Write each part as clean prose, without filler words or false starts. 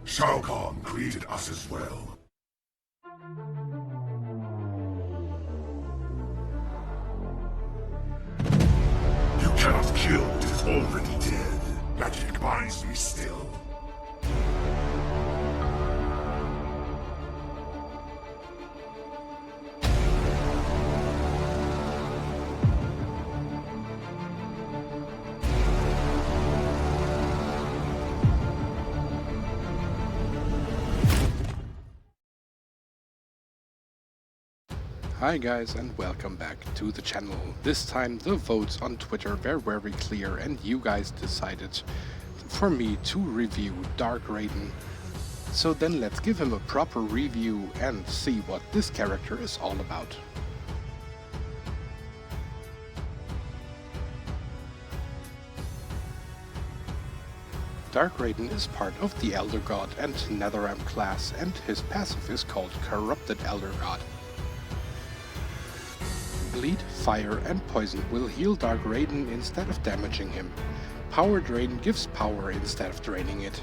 Shao Kahn created us as well. You cannot kill what is already dead. Magic binds me still. Hi guys and welcome back to the channel. This time the votes on Twitter were very clear and you guys decided for me to review Dark Raiden. So then let's give him a proper review and see what this character is all about. Dark Raiden is part of the Elder God and Netherrealm class, and his passive is called Corrupted Elder God. Bleed, Fire and Poison will heal Dark Raiden instead of damaging him. Power Drain gives power instead of draining it.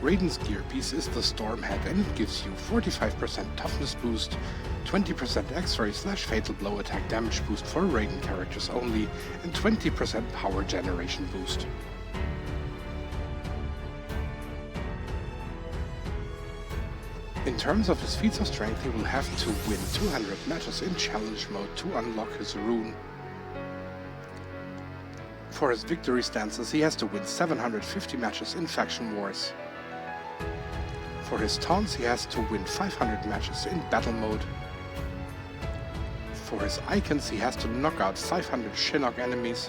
Raiden's gear piece is the Storm Head and it gives you 45% toughness boost, 20% Xray/Fatal Blow attack damage boost for Raiden characters only, and 20% power generation boost. In terms of his feats of strength, he will have to win 200 matches in challenge mode to unlock his rune. For his victory stances, he has to win 750 matches in faction wars. For his taunts, he has to win 500 matches in battle mode. For his icons, he has to knock out 500 Shinnok enemies.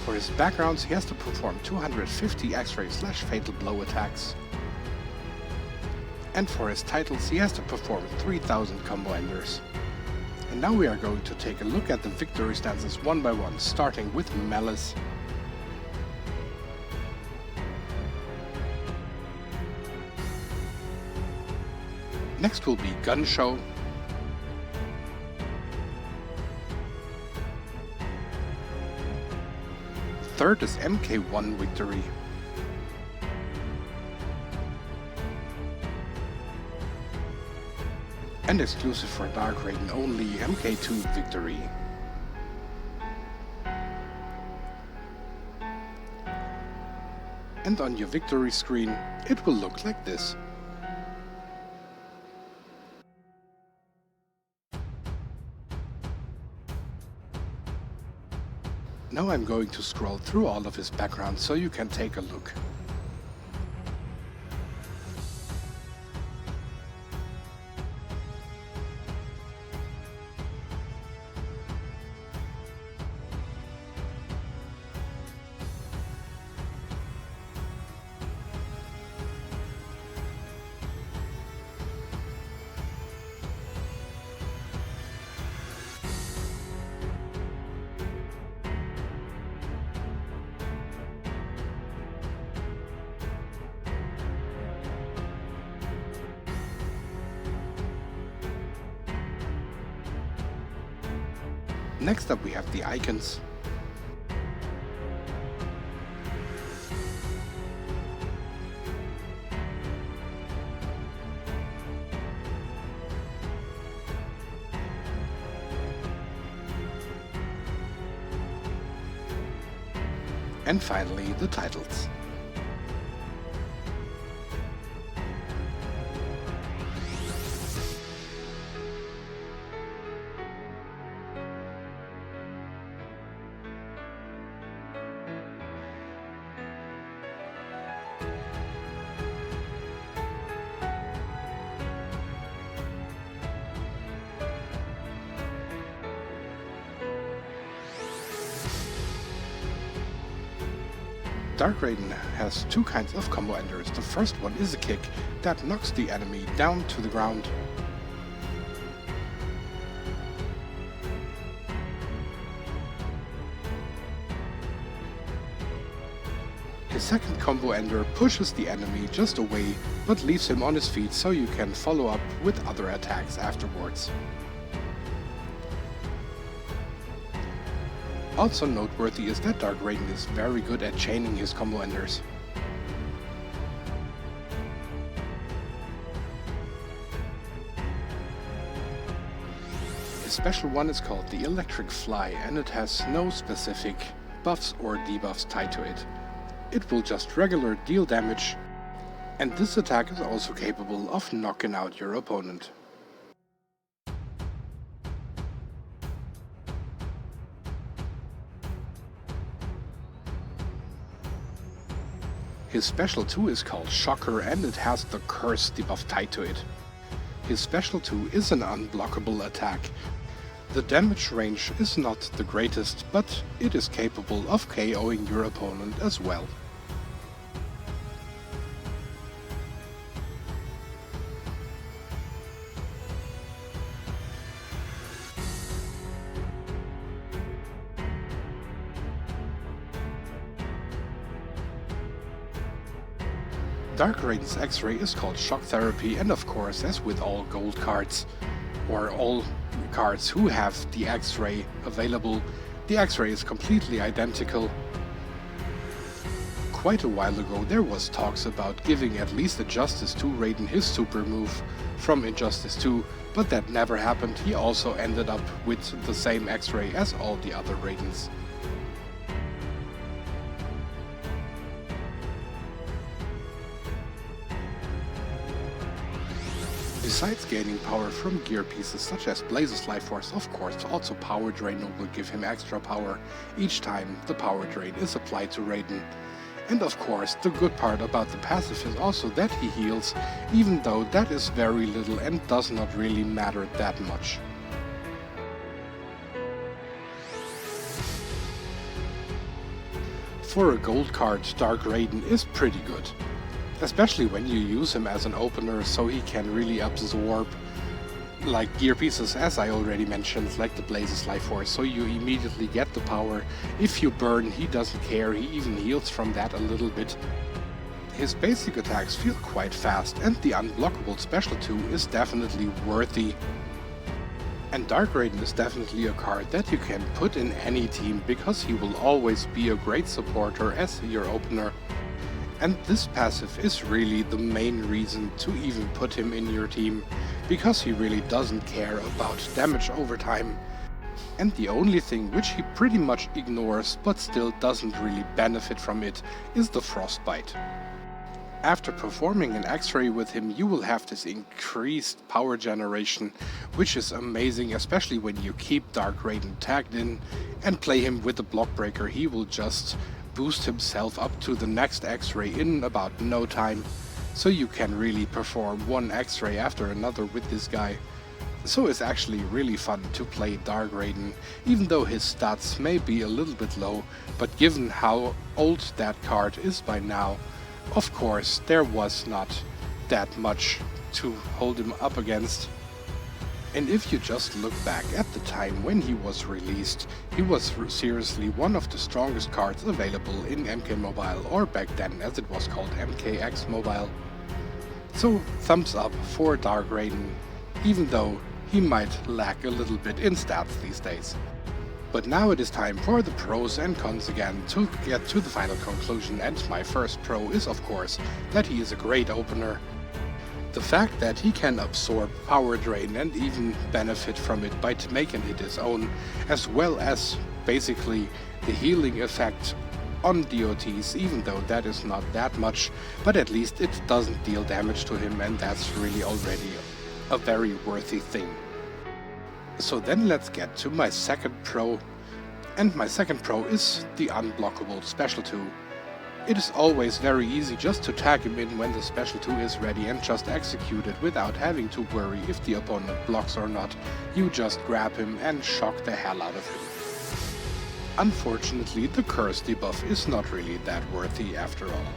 For his backgrounds, he has to perform 250 Xray/Fatal Blow attacks. And for his titles, he has to perform 3000 combo enders. And now we are going to take a look at the victory stances one by one, starting with Malice. Next will be Gun Show. Third is MK1 Victory. And exclusive for Dark Raiden only, MK2 Victory. And on your victory screen, it will look like this. Now I'm going to scroll through all of his backgrounds so you can take a look. Next up we have the icons. And finally the titles. Dark Raiden has two kinds of combo enders. The first one is a kick that knocks the enemy down to the ground. His second combo ender pushes the enemy just away, but leaves him on his feet so you can follow up with other attacks afterwards. Also noteworthy is that Dark Raiden is very good at chaining his combo enders. His special one is called the Electric Fly, and it has no specific buffs or debuffs tied to it. It will just regular deal damage, and this attack is also capable of knocking out your opponent. His special 2 is called Shocker, and it has the Curse debuff tied to it. His special 2 is an unblockable attack. The damage range is not the greatest, but it is capable of KOing your opponent as well. Dark Raiden's Xray is called Shock Therapy, and of course, as with all gold cards, or all cards who have the Xray available, the Xray is completely identical. Quite a while ago there was talks about giving at least Injustice 2 Raiden his super move from Injustice 2, but that never happened. He also ended up with the same Xray as all the other Raidens. Besides gaining power from gear pieces such as Blaze's Life Force, of course, also Power Drain will give him extra power each time the Power Drain is applied to Raiden. And of course, the good part about the passive is also that he heals, even though that is very little and does not really matter that much. For a gold card, Dark Raiden is pretty good. Especially when you use him as an opener, so he can really absorb like gear pieces, as I already mentioned, like the Blaze's Life Force, so you immediately get the power. If you burn, he doesn't care, he even heals from that a little bit. His basic attacks feel quite fast, and the unblockable special 2 is definitely worthy. And Dark Raiden is definitely a card that you can put in any team, because he will always be a great supporter as your opener. And this passive is really the main reason to even put him in your team, because he really doesn't care about damage over time. And the only thing which he pretty much ignores but still doesn't really benefit from it is the Frostbite. After performing an Xray with him, you will have this increased power generation, which is amazing, especially when you keep Dark Raiden tagged in and play him with the Block Breaker. He will just boost himself up to the next Xray in about no time, so you can really perform one Xray after another with this guy. So it's actually really fun to play Dark Raiden, even though his stats may be a little bit low, but given how old that card is by now, of course there was not that much to hold him up against. And if you just look back at the time when he was released, he was seriously one of the strongest cards available in MK Mobile, or back then as it was called MKX Mobile. So thumbs up for Dark Raiden, even though he might lack a little bit in stats these days. But now it is time for the pros and cons again to get to the final conclusion, and my first pro is of course that he is a great opener. The fact that he can absorb Power Drain and even benefit from it by making it his own, as well as basically the healing effect on DOTs, even though that is not that much, but at least it doesn't deal damage to him, and that's really already a very worthy thing. So then let's get to my second pro, and my second pro is the unblockable special 2. It is always very easy just to tag him in when the special 2 is ready and just execute it without having to worry if the opponent blocks or not. You just grab him and shock the hell out of him. Unfortunately, the curse debuff is not really that worthy after all.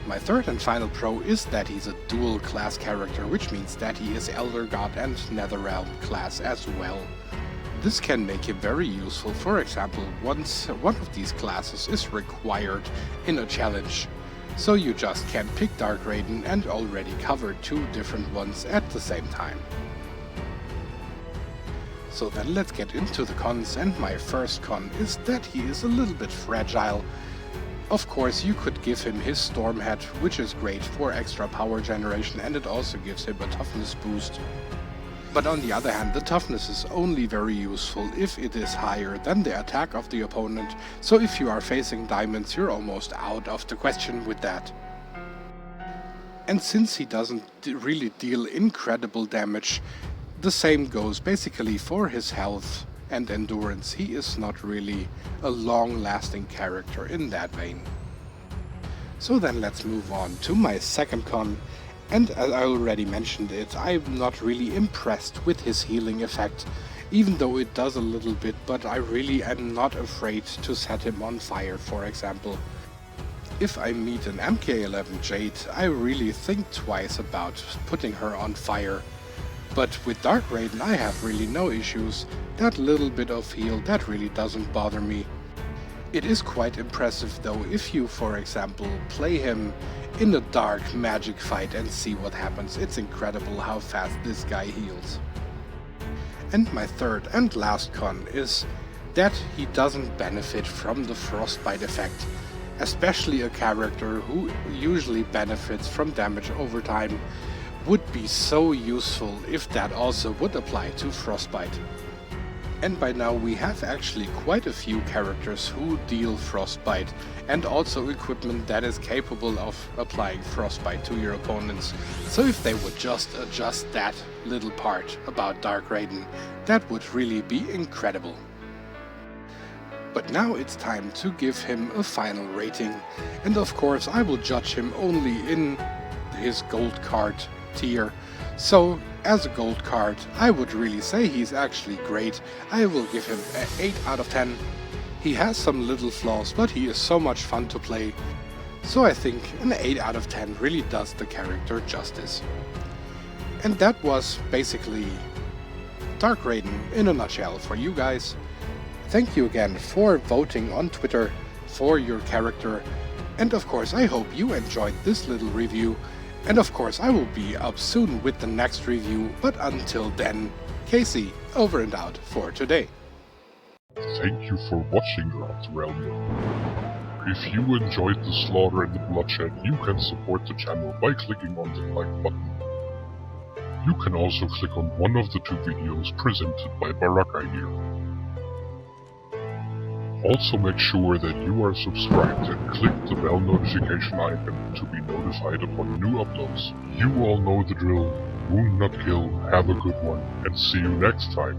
My third and final pro is that he's a dual class character, which means that he is Elder God and Netherrealm class as well. This can make him very useful, for example, once one of these classes is required in a challenge. So you just can't pick Dark Raiden and already cover 2 different ones at the same time. So then let's get into the cons, and my first con is that he is a little bit fragile. Of course, you could give him his Storm Hat, which is great for extra power generation, and it also gives him a toughness boost. But on the other hand, the toughness is only very useful if it is higher than the attack of the opponent, so if you are facing diamonds, you're almost out of the question with that. And since he doesn't really deal incredible damage, the same goes basically for his health and endurance. He is not really a long-lasting character in that vein. So then let's move on to my second con, and as I already mentioned it, I'm not really impressed with his healing effect, even though it does a little bit, but I really am not afraid to set him on fire, for example. If I meet an MK11 Jade, I really think twice about putting her on fire. But with Dark Raiden I have really no issues. That little bit of heal, that really doesn't bother me. It is quite impressive though if you, for example, play him in a dark magic fight and see what happens. It's incredible how fast this guy heals. And my third and last con is that he doesn't benefit from the frostbite effect, especially a character who usually benefits from damage over time. Would be so useful if that also would apply to frostbite. And by now we have actually quite a few characters who deal frostbite, and also equipment that is capable of applying frostbite to your opponents. So if they would just adjust that little part about Dark Raiden, that would really be incredible. But now it's time to give him a final rating, and of course I will judge him only in his gold card tier. So as a gold card, I would really say he's actually great. I will give him an 8 out of 10. He has some little flaws, but he is so much fun to play. So I think an 8 out of 10 really does the character justice. And that was basically Dark Raiden in a nutshell for you guys. Thank you again for voting on Twitter for your character. And of course I hope you enjoyed this little review. And of course I will be up soon with the next review, but until then, Casey, over and out for today. Thank you for watching, Realm. If you enjoyed the slaughter and the bloodshed, you can support the channel by clicking on the like button. You can also click on one of the 2 videos presented by Baraka here. Also make sure that you are subscribed and click the bell notification icon to be notified upon new uploads. You all know the drill. Wound not kill, have a good one, and see you next time.